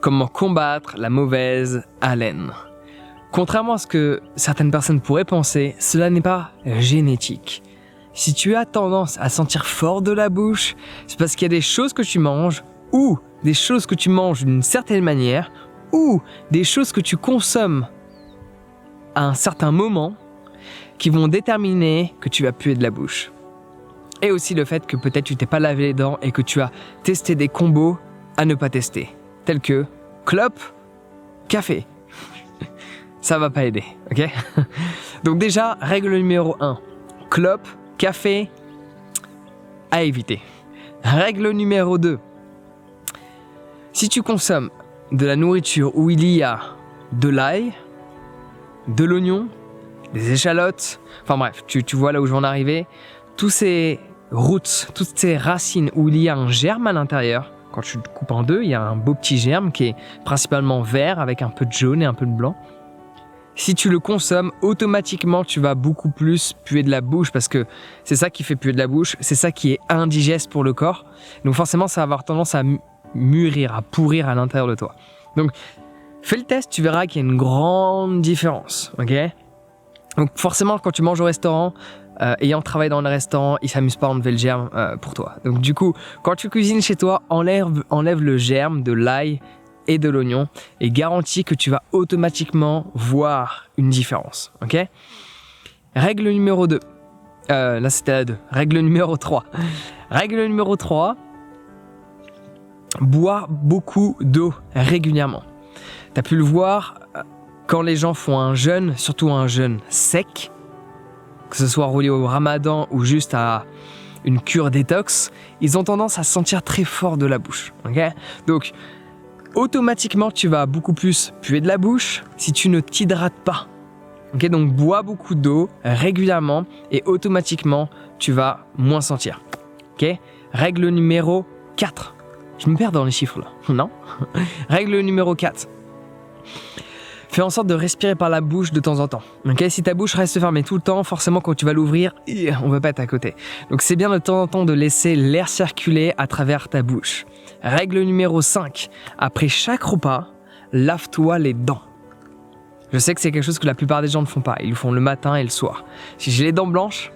Comment combattre la mauvaise haleine? Contrairement à ce que certaines personnes pourraient penser, cela n'est pas génétique. Si tu as tendance à sentir fort de la bouche, c'est parce qu'il y a des choses que tu manges, ou des choses que tu manges d'une certaine manière, ou des choses que tu consommes à un certain moment qui vont déterminer que tu vas puer de la bouche. Et aussi le fait que peut-être tu t'es pas lavé les dents et que tu as testé des combos à ne pas tester, tels que clope, café. Ça va pas aider, ok? Donc déjà, règle numéro 1, clope, café, à éviter. Règle numéro 2, si tu consommes de la nourriture où il y a de l'ail, de l'oignon, des échalotes, enfin bref, tu vois là où je veux en arriver, tous ces roots, toutes ces racines où il y a un germe à l'intérieur, quand tu te coupes en deux, il y a un beau petit germe qui est principalement vert avec un peu de jaune et un peu de blanc. Si tu le consommes, automatiquement, tu vas beaucoup plus puer de la bouche parce que c'est ça qui fait puer de la bouche, c'est ça qui est indigeste pour le corps. Donc forcément, ça va avoir tendance à mûrir, à pourrir à l'intérieur de toi. Donc, fais le test, tu verras qu'il y a une grande différence, ok? Donc forcément, quand tu manges au restaurant, ayant travaillé dans le restaurant, ils ne s'amusent pas à enlever le germe pour toi. Donc du coup, quand tu cuisines chez toi, enlève le germe de l'ail et de l'oignon et garantis que tu vas automatiquement voir une différence. Ok? Règle numéro 2. Là, c'était la 2. Règle numéro 3. Règle numéro 3. Boire beaucoup d'eau régulièrement. Tu as pu le voir quand les gens font un jeûne, surtout un jeûne sec, que ce soit relié au ramadan ou juste à une cure détox, ils ont tendance à sentir très fort de la bouche. Okay? Donc, automatiquement, tu vas beaucoup plus puer de la bouche si tu ne t'hydrates pas. Okay? Donc, bois beaucoup d'eau régulièrement et automatiquement, tu vas moins sentir. Okay? Règle numéro 4. Je me perds dans les chiffres là, non? Règle numéro 4. Fais en sorte de respirer par la bouche de temps en temps. Okay? Si ta bouche reste fermée tout le temps, forcément quand tu vas l'ouvrir, on ne va pas être à côté. Donc c'est bien de temps en temps de laisser l'air circuler à travers ta bouche. Règle numéro 5. Après chaque repas, lave-toi les dents. Je sais que c'est quelque chose que la plupart des gens ne font pas. Ils le font le matin et le soir. Si j'ai les dents blanches,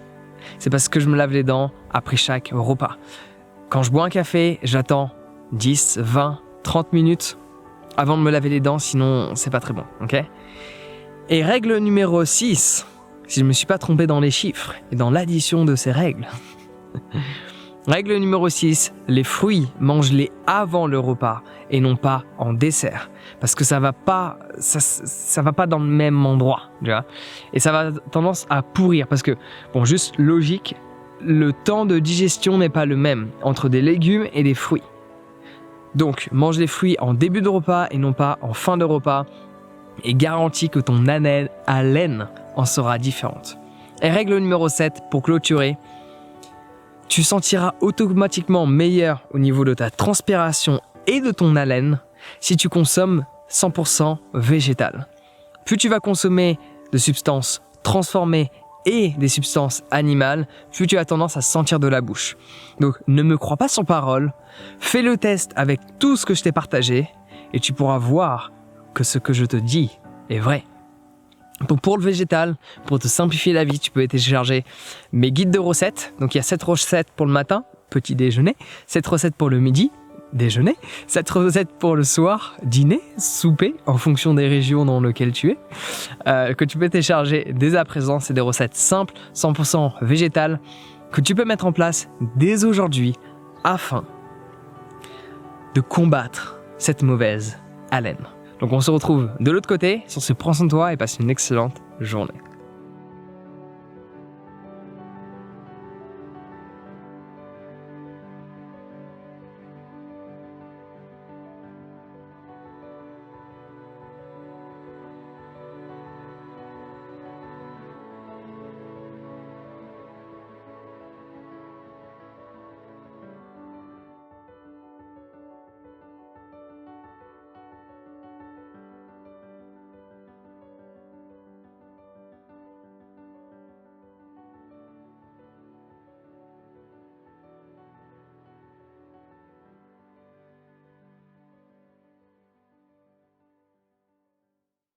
c'est parce que je me lave les dents après chaque repas. Quand je bois un café, j'attends 10, 20, 30 minutes avant de me laver les dents, sinon c'est pas très bon, ok? Et règle numéro 6, si je me suis pas trompé dans les chiffres et dans l'addition de ces règles. Règle numéro 6, les fruits, mange-les avant le repas et non pas en dessert. Parce que ça va pas dans le même endroit, tu vois? Et ça va tendance à pourrir parce que, bon, juste logique, le temps de digestion n'est pas le même entre des légumes et des fruits. Donc, mange les fruits en début de repas et non pas en fin de repas et garantis que ton haleine en sera différente. Et règle numéro 7, pour clôturer, tu sentiras automatiquement meilleur au niveau de ta transpiration et de ton haleine si tu consommes 100% végétal. Plus tu vas consommer de substances transformées et des substances animales, plus tu as tendance à sentir de la bouche. Donc ne me crois pas sur parole, fais le test avec tout ce que je t'ai partagé et tu pourras voir que ce que je te dis est vrai. Donc pour le végétal, pour te simplifier la vie, tu peux télécharger mes guides de recettes. Donc il y a 7 recettes pour le matin, petit déjeuner, 7 recettes pour le midi, déjeuner, 7 recettes pour le soir, dîner, souper, en fonction des régions dans lesquelles tu es, que tu peux télécharger dès à présent. C'est des recettes simples, 100% végétales, que tu peux mettre en place dès aujourd'hui afin de combattre cette mauvaise haleine. Donc on se retrouve de l'autre côté sur ce Prends soin de toi et passe une excellente journée.